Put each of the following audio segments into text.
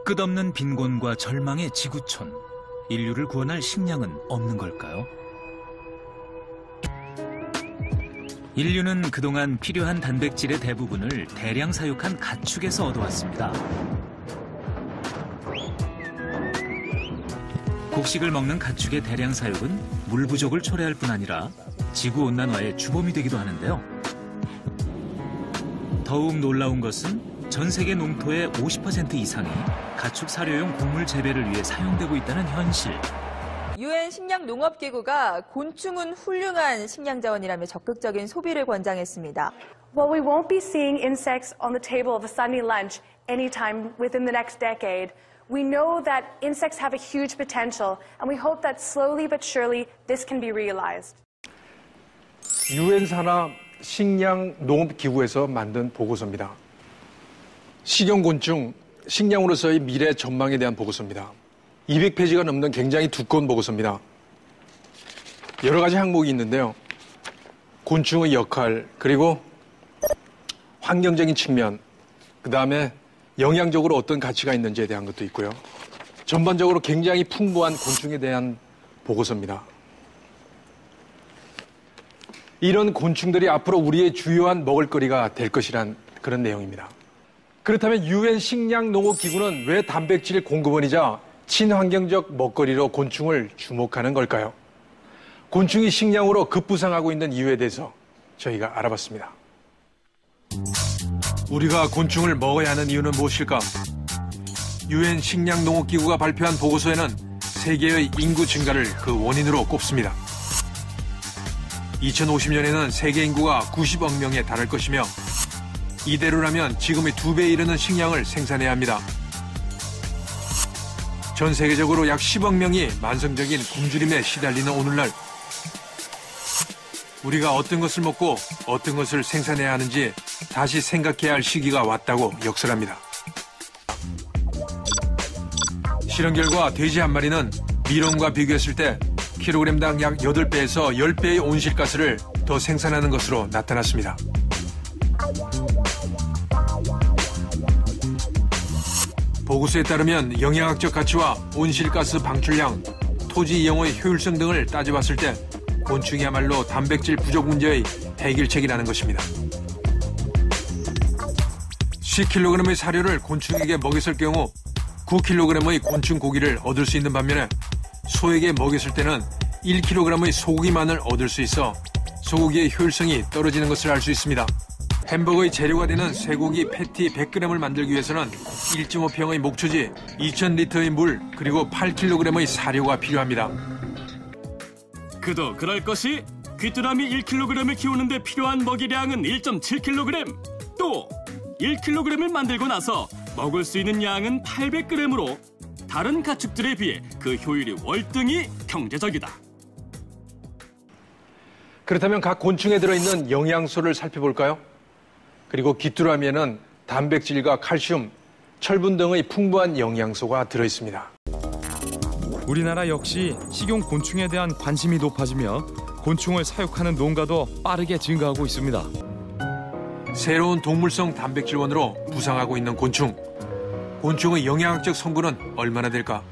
끝없는 빈곤과 절망의 지구촌. 인류를 구원할 식량은 없는 걸까요? 인류는 그동안 필요한 단백질의 대부분을 대량 사육한 가축에서 얻어왔습니다. 곡식을 먹는 가축의 대량 사육은 물 부족을 초래할 뿐 아니라 지구온난화의 주범이 되기도 하는데요. 더욱 놀라운 것은 전 세계 농토의 50% 이상이 가축 사료용 곡물 재배를 위해 사용되고 있다는 현실. UN 식량농업기구가 곤충은 훌륭한 식량자원이라며 적극적인 소비를 권장했습니다. While we won't be seeing insects on the table of a Sunday lunch anytime within the next decade, we know that insects have a huge potential, and we hope that slowly but surely this can be realized. UN 산하 식량농업기구에서 만든 보고서입니다. 식용곤충, 식량으로서의 미래 전망에 대한 보고서입니다. 200페이지가 넘는 굉장히 두꺼운 보고서입니다. 여러 가지 항목이 있는데요. 곤충의 역할, 그리고 환경적인 측면, 그 다음에 영양적으로 어떤 가치가 있는지에 대한 것도 있고요. 전반적으로 굉장히 풍부한 곤충에 대한 보고서입니다. 이런 곤충들이 앞으로 우리의 주요한 먹을거리가 될 것이란 그런 내용입니다. 그렇다면 UN 식량농업기구는 왜 단백질 공급원이자 친환경적 먹거리로 곤충을 주목하는 걸까요? 곤충이 식량으로 급부상하고 있는 이유에 대해서 저희가 알아봤습니다. 우리가 곤충을 먹어야 하는 이유는 무엇일까? UN 식량농업기구가 발표한 보고서에는 세계의 인구 증가를 그 원인으로 꼽습니다. 2050년에는 세계 인구가 90억 명에 달할 것이며 이대로라면 지금의 2배에 이르는 식량을 생산해야 합니다. 전 세계적으로 약 10억 명이 만성적인 굶주림에 시달리는 오늘날 우리가 어떤 것을 먹고 어떤 것을 생산해야 하는지 다시 생각해야 할 시기가 왔다고 역설합니다. 실험 결과 돼지 한 마리는 미론과 비교했을 때 킬로그램당 약 8배에서 10배의 온실가스를 더 생산하는 것으로 나타났습니다. 보고서에 따르면 영양학적 가치와 온실가스 방출량, 토지 이용의 효율성 등을 따져봤을 때 곤충이야말로 단백질 부족 문제의 해결책이라는 것입니다. 10kg의 사료를 곤충에게 먹였을 경우 9kg의 곤충 고기를 얻을 수 있는 반면에 소에게 먹였을 때는 1kg의 소고기만을 얻을 수 있어 소고기의 효율성이 떨어지는 것을 알 수 있습니다. 햄버거의 재료가 되는 쇠고기 패티 100g을 만들기 위해서는 1.5평의 목초지, 2,000리터의 물, 그리고 8kg의 사료가 필요합니다. 그도 그럴 것이 귀뚜라미 1kg을 키우는데 필요한 먹이량은 1.7kg. 또 1kg을 만들고 나서 먹을 수 있는 양은 800g으로 다른 가축들에 비해 그 효율이 월등히 경제적이다. 그렇다면 각 곤충에 들어있는 영양소를 살펴볼까요? 그리고 귀뚜라미에는 단백질과 칼슘, 철분 등의 풍부한 영양소가 들어있습니다. 우리나라 역시 식용 곤충에 대한 관심이 높아지며 곤충을 사육하는 농가도 빠르게 증가하고 있습니다. 새로운 동물성 단백질원으로 부상하고 있는 곤충. 곤충의 영양학적 성분은 얼마나 될까?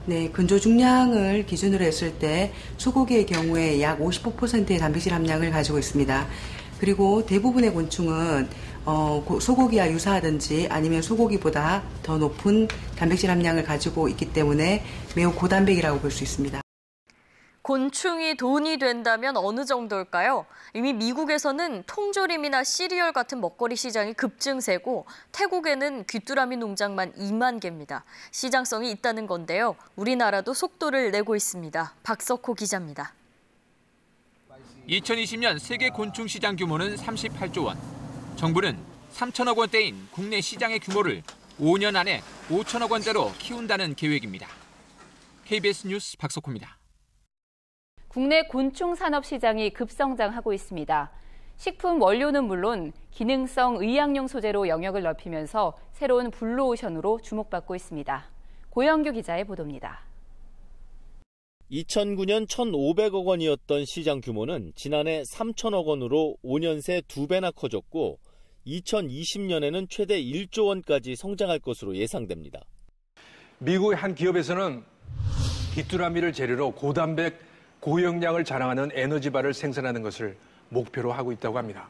네, 근조 중량을 기준으로 했을 때 소고기의 경우에 약 55%의 단백질 함량을 가지고 있습니다. 그리고 대부분의 곤충은 소고기와 유사하든지 아니면 소고기보다 더 높은 단백질 함량을 가지고 있기 때문에 매우 고단백이라고 볼 수 있습니다. 곤충이 돈이 된다면 어느 정도일까요? 이미 미국에서는 통조림이나 시리얼 같은 먹거리 시장이 급증세고 태국에는 귀뚜라미 농장만 2만 개입니다. 시장성이 있다는 건데요. 우리나라도 속도를 내고 있습니다. 박석호 기자입니다. 2020년 세계 곤충 시장 규모는 38조 원. 정부는 3천억 원대인 국내 시장의 규모를 5년 안에 5천억 원대로 키운다는 계획입니다. KBS 뉴스 박석호입니다. 국내 곤충 산업 시장이 급성장하고 있습니다. 식품 원료는 물론 기능성 의약용 소재로 영역을 넓히면서 새로운 블루오션으로 주목받고 있습니다. 고영규 기자의 보도입니다. 2009년 1,500억 원이었던 시장 규모는 지난해 3천억 원으로 5년 새 2배나 커졌고 2020년에는 최대 1조 원까지 성장할 것으로 예상됩니다. 미국의 한 기업에서는 귀뚜라미를 재료로 고단백, 고영양을 자랑하는 에너지바를 생산하는 것을 목표로 하고 있다고 합니다.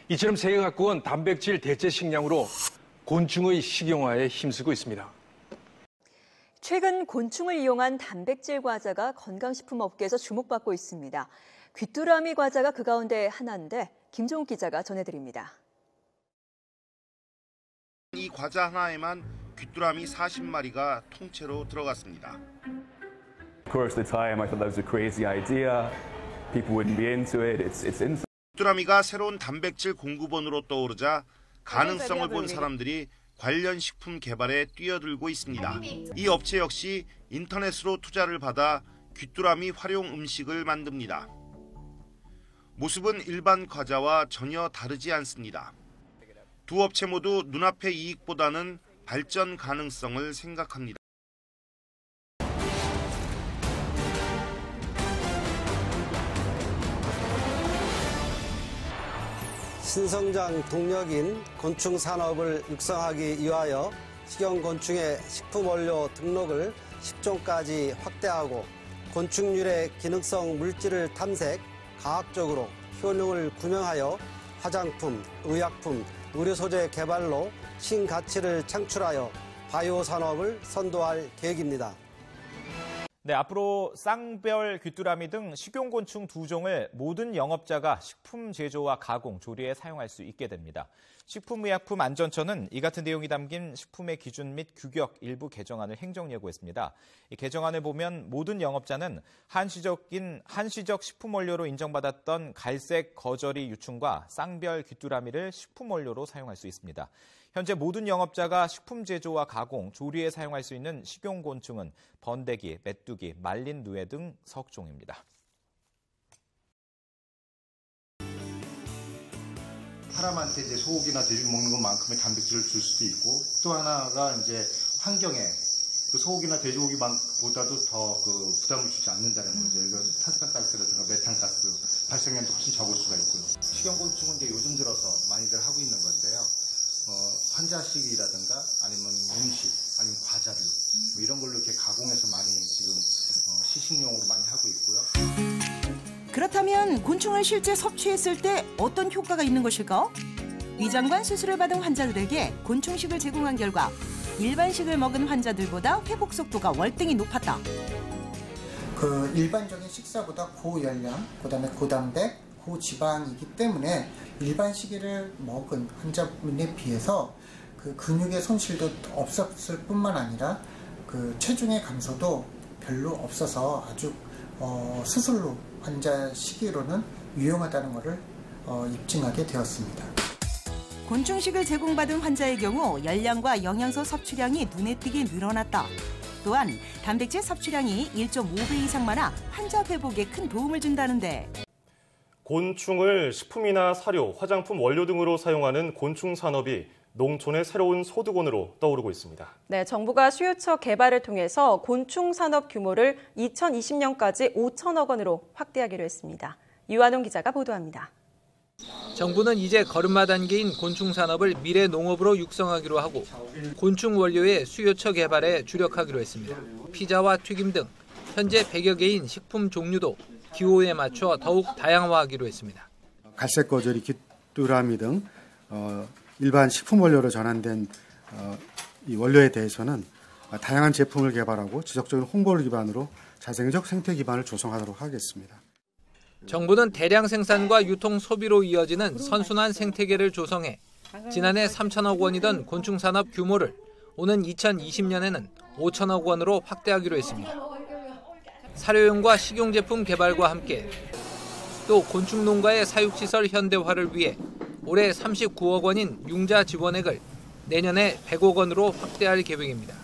이처럼 세계 각국은 단백질 대체 식량으로 곤충의 식용화에 힘쓰고 있습니다. 최근 곤충을 이용한 단백질 과자가 건강식품 업계에서 주목받고 있습니다. 귀뚜라미 과자가 그 가운데 하나인데 김종욱 기자가 전해드립니다. 이 과자 하나에만 귀뚜라미 40마리가 통째로 들어갔습니다. Of course, at the time I thought that was a crazy idea. People wouldn't be into it. It's insane. 귀뚜라미가 새로운 단백질 공급원으로 떠오르자 가능성을 본 사람들이 관련 식품 개발에 뛰어들고 있습니다. 이 업체 역시 인터넷으로 투자를 받아 귀뚜라미 활용 음식을 만듭니다. 모습은 일반 과자와 전혀 다르지 않습니다. 두 업체 모두 눈앞의 이익보다는 발전 가능성을 생각합니다. 신성장 동력인 곤충 산업을 육성하기 위하여 식용곤충의 식품 원료 등록을 10종까지 확대하고 곤충 유래 기능성 물질을 탐색, 과학적으로 효능을 구명하여 화장품, 의약품, 의료 소재 개발로 신가치를 창출하여 바이오 산업을 선도할 계획입니다. 네, 앞으로 쌍별 귀뚜라미 등 식용곤충 2종을 모든 영업자가 식품 제조와 가공, 조리에 사용할 수 있게 됩니다. 식품의약품안전처는 이 같은 내용이 담긴 식품의 기준 및 규격 일부 개정안을 행정예고했습니다. 이 개정안을 보면 모든 영업자는 한시적 식품 원료로 인정받았던 갈색 거저리 유충과 쌍별 귀뚜라미를 식품 원료로 사용할 수 있습니다. 현재 모든 영업자가 식품 제조와 가공, 조리에 사용할 수 있는 식용곤충은 번데기, 메뚜기, 말린 누에 등 석종입니다. 사람한테 이제 소고기나 돼지고기 먹는 것만큼의 단백질을 줄 수도 있고, 또 하나가 이제 환경에 그 소고기나 돼지고기보다도 더 부담을 주지 않는다는 거죠. 이건 탄산가스라든가 메탄가스 발생량도 훨씬 적을 수가 있고요. 식용곤충은 이제 요즘 들어서 많이들 하고 있는 건데요. 환자식이라든가 아니면 음식, 아니면 과자류 이런 걸로 이렇게 가공해서 많이 지금 시식용으로 많이 하고 있고요. 그렇다면 곤충을 실제 섭취했을 때 어떤 효과가 있는 것일까? 위장관 수술을 받은 환자들에게 곤충식을 제공한 결과 일반식을 먹은 환자들보다 회복 속도가 월등히 높았다. 그 일반적인 식사보다 고열량, 그다음에 고단백, 고지방이기 때문에 일반 식이를 먹은 환자분에 비해서 그 근육의 손실도 없었을 뿐만 아니라 그 체중의 감소도 별로 없어서 아주 수술로 환자 시기로는 유용하다는 것을 입증하게 되었습니다. 곤충식을 제공받은 환자의 경우 열량과 영양소 섭취량이 눈에 띄게 늘어났다. 또한 단백질 섭취량이 1.5배 이상 많아 환자 회복에 큰 도움을 준다는데. 곤충을 식품이나 사료, 화장품 원료 등으로 사용하는 곤충 산업이 농촌의 새로운 소득원으로 떠오르고 있습니다. 네, 정부가 수요처 개발을 통해서 곤충 산업 규모를 2020년까지 5천억 원으로 확대하기로 했습니다. 유한홍 기자가 보도합니다. 정부는 이제 걸음마 단계인 곤충 산업을 미래 농업으로 육성하기로 하고 곤충 원료의 수요처 개발에 주력하기로 했습니다. 피자와 튀김 등 현재 100여 개인 식품 종류도 기호에 맞춰 더욱 다양화하기로 했습니다. 갈색 거저리, 귀뚜라미 등 일반 식품 원료로 전환된 이 원료에 대해서는 다양한 제품을 개발하고 지속적인 홍보를 기반으로 자생적 생태 기반을 조성하도록 하겠습니다. 정부는 대량 생산과 유통 소비로 이어지는 선순환 생태계를 조성해 지난해 3천억 원이던 곤충 산업 규모를 오는 2020년에는 5천억 원으로 확대하기로 했습니다. 사료용과 식용제품 개발과 함께 또 곤충 농가의 사육시설 현대화를 위해 올해 39억 원인 융자 지원액을 내년에 100억 원으로 확대할 계획입니다.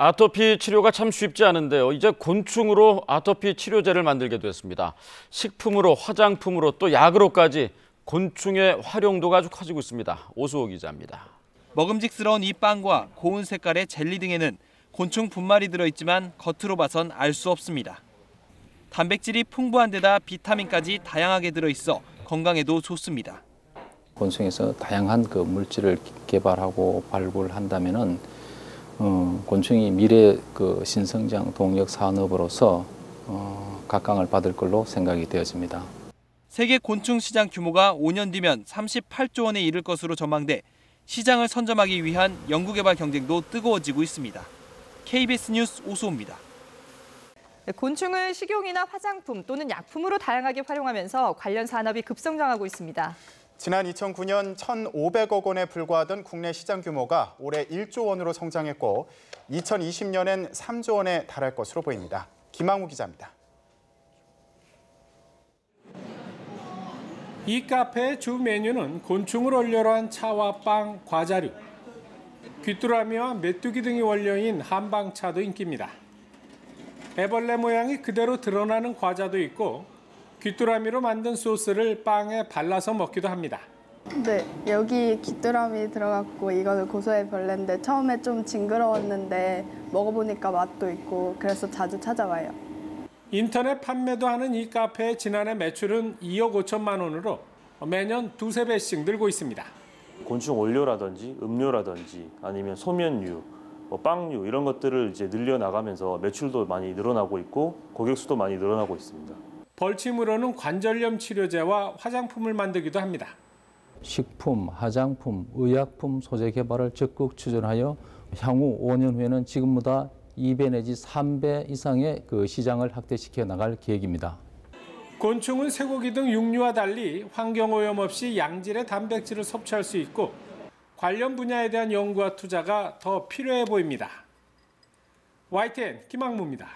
아토피 치료가 참 쉽지 않은데요. 이제 곤충으로 아토피 치료제를 만들게 됐습니다. 식품으로, 화장품으로 또 약으로까지 곤충의 활용도가 아주 커지고 있습니다. 오수호 기자입니다. 먹음직스러운 이 빵과 고운 색깔의 젤리 등에는 곤충 분말이 들어있지만 겉으로 봐선 알 수 없습니다. 단백질이 풍부한 데다 비타민까지 다양하게 들어있어 건강에도 좋습니다. 곤충에서 다양한 그 물질을 개발하고 발굴한다면은 곤충이 미래 그 신성장 동력 산업으로서 각광을 받을 걸로 생각이 되어집니다. 세계 곤충 시장 규모가 5년 뒤면 38조 원에 이를 것으로 전망돼 시장을 선점하기 위한 연구개발 경쟁도 뜨거워지고 있습니다. KBS 뉴스 오수호입니다. 곤충을 식용이나 화장품 또는 약품으로 다양하게 활용하면서 관련 산업이 급성장하고 있습니다. 지난 2009년 1,500억 원에 불과하던 국내 시장 규모가 올해 1조 원으로 성장했고 2020년엔 3조 원에 달할 것으로 보입니다. 김항우 기자입니다. 이 카페의 주 메뉴는 곤충을 원료로 한 차와 빵, 과자류, 귀뚜라미와 메뚜기 등이 원료인 한방차도 인기입니다. 애벌레 모양이 그대로 드러나는 과자도 있고 귀뚜라미로 만든 소스를 빵에 발라서 먹기도 합니다. 네, 여기 귀뚜라미 들어갔고 이거는 고소해 벌레인데 처음에 좀 징그러웠는데 먹어보니까 맛도 있고 그래서 자주 찾아와요. 인터넷 판매도 하는 이 카페의 지난해 매출은 2억 5천만 원으로 매년 두세 배씩 늘고 있습니다. 곤충 원료라든지 음료라든지 아니면 소면류, 빵류 이런 것들을 이제 늘려나가면서 매출도 많이 늘어나고 있고 고객 수도 많이 늘어나고 있습니다. 벌침으로는 관절염 치료제와 화장품을 만들기도 합니다. 식품, 화장품, 의약품 소재 개발을 적극 추진하여 향후 5년 후에는 지금보다 2배 내지 3배 이상의 그 시장을 확대시켜 나갈 계획입니다. 곤충은 쇠고기 등 육류와 달리 환경오염 없이 양질의 단백질을 섭취할 수 있고 관련 분야에 대한 연구와 투자가 더 필요해 보입니다. YTN 김학무입니다.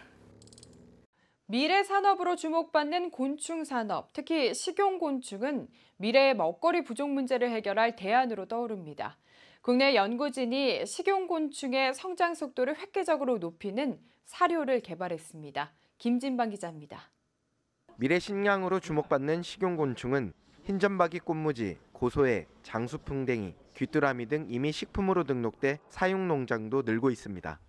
미래 산업으로 주목받는 곤충 산업, 특히 식용곤충은 미래의 먹거리 부족 문제를 해결할 대안으로 떠오릅니다. 국내 연구진이 식용곤충의 성장 속도를 획기적으로 높이는 사료를 개발했습니다. 김진방 기자입니다. 미래 식량으로 주목받는 식용곤충은 흰점박이 꽃무지, 고소해, 장수풍뎅이, 귀뚜라미 등 이미 식품으로 등록돼 사육 농장도 늘고 있습니다.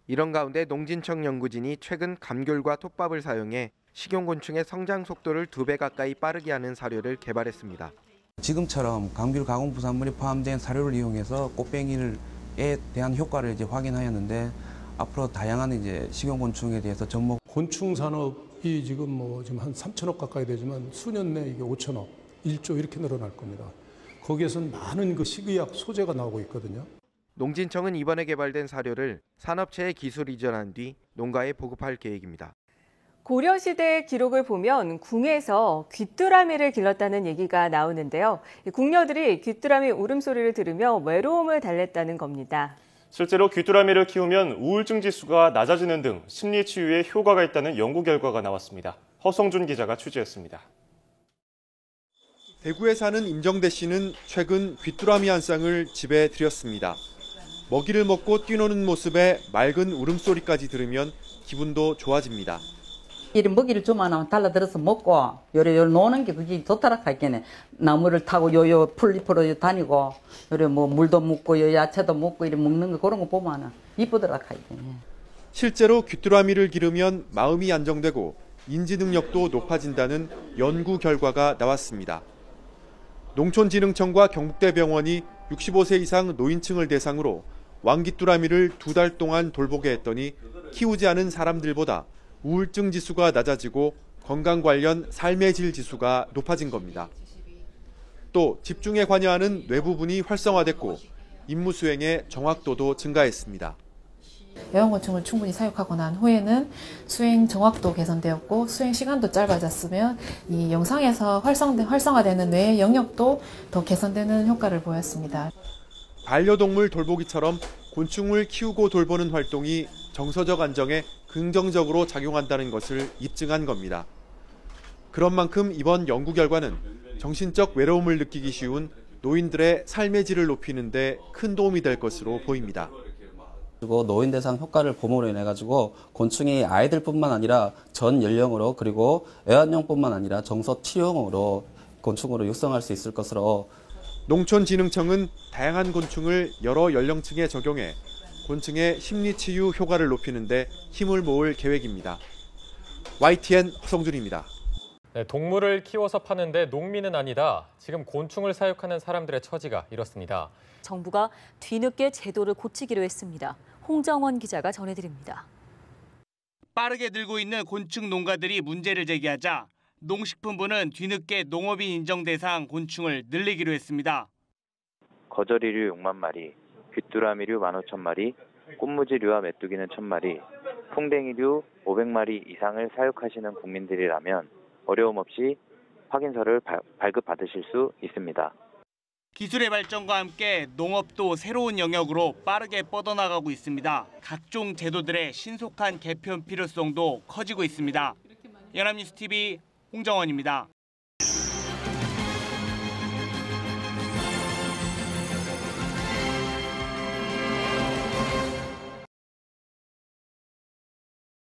이런 가운데 농진청 연구진이 최근 감귤과 톱밥을 사용해 식용곤충의 성장 속도를 2배 가까이 빠르게 하는 사료를 개발했습니다. 지금처럼 감귤 가공 부산물이 포함된 사료를 이용해서 꽃뱅이에 대한 효과를 확인하였는데 앞으로 다양한 식용곤충에 대해서 접목. 곤충 산업이 지금 지금 한 3천억 가까이 되지만 수년 내에 이게 5천억, 1조 이렇게 늘어날 겁니다. 거기에서는 많은 그 식의약 소재가 나오고 있거든요. 농진청은 이번에 개발된 사료를 산업체에 기술 이전한 뒤 농가에 보급할 계획입니다. 고려시대의 기록을 보면 궁에서 귀뚜라미를 길렀다는 얘기가 나오는데요. 궁녀들이 귀뚜라미 울음소리를 들으며 외로움을 달랬다는 겁니다. 실제로 귀뚜라미를 키우면 우울증 지수가 낮아지는 등 심리 치유에 효과가 있다는 연구 결과가 나왔습니다. 허성준 기자가 취재했습니다. 대구에 사는 임정대 씨는 최근 귀뚜라미 한 쌍을 집에 들였습니다. 먹이를 먹고 뛰노는 모습에 맑은 울음소리까지 들으면 기분도 좋아집니다. 이리 먹이를 주면 달라들어서 먹고 요래 노는 게 그게 좋더라 하겠네. 나무를 타고 요요 풀잎으로 다니고 요래 물도 먹고 요 야채도 먹고 이리 먹는 거 그런 거 보면 이쁘더라 하겠네. 실제로 귀뚜라미를 기르면 마음이 안정되고 인지 능력도 높아진다는 연구 결과가 나왔습니다. 농촌진흥청과 경북대병원이 65세 이상 노인층을 대상으로 왕귀뚜라미를 2달 동안 돌보게 했더니 키우지 않은 사람들보다 우울증 지수가 낮아지고 건강 관련 삶의 질 지수가 높아진 겁니다. 또 집중에 관여하는 뇌부분이 활성화됐고 임무 수행의 정확도도 증가했습니다. 애완곤충을 충분히 사육하고 난 후에는 수행 정확도 개선되었고 수행 시간도 짧아졌으며 이 영상에서 활성화되는 뇌의 영역도 더 개선되는 효과를 보였습니다. 반려동물 돌보기처럼 곤충을 키우고 돌보는 활동이 정서적 안정에 긍정적으로 작용한다는 것을 입증한 겁니다. 그런 만큼 이번 연구 결과는 정신적 외로움을 느끼기 쉬운 노인들의 삶의 질을 높이는 데 큰 도움이 될 것으로 보입니다. 그리고 노인 대상 효과를 봄으로 인해 가지고 곤충이 아이들뿐만 아니라 전 연령으로 그리고 애완용뿐만 아니라 정서 치료용으로 곤충으로 육성할 수 있을 것으로. 농촌진흥청은 다양한 곤충을 여러 연령층에 적용해 곤충의 심리치유 효과를 높이는 데 힘을 모을 계획입니다. YTN 허성준입니다. 네, 동물을 키워서 파는데 농민은 아니다. 지금 곤충을 사육하는 사람들의 처지가 이렇습니다. 정부가 뒤늦게 제도를 고치기로 했습니다. 홍정원 기자가 전해드립니다. 빠르게 늘고 있는 곤충 농가들이 문제를 제기하자 농식품부는 뒤늦게 농업인 인정 대상 곤충을 늘리기로 했습니다. 거저리류 6만 마리, 귀뚜라미류 15,000마리, 꽃무지류와 메뚜기는 1,000마리, 풍뎅이류 500마리 이상을 사육하시는 국민들이라면 어려움 없이 확인서를 발급받으실 수 있습니다. 기술의 발전과 함께 농업도 새로운 영역으로 빠르게 뻗어나가고 있습니다. 각종 제도들의 신속한 개편 필요성도 커지고 있습니다. 연합뉴스 TV 홍정원입니다.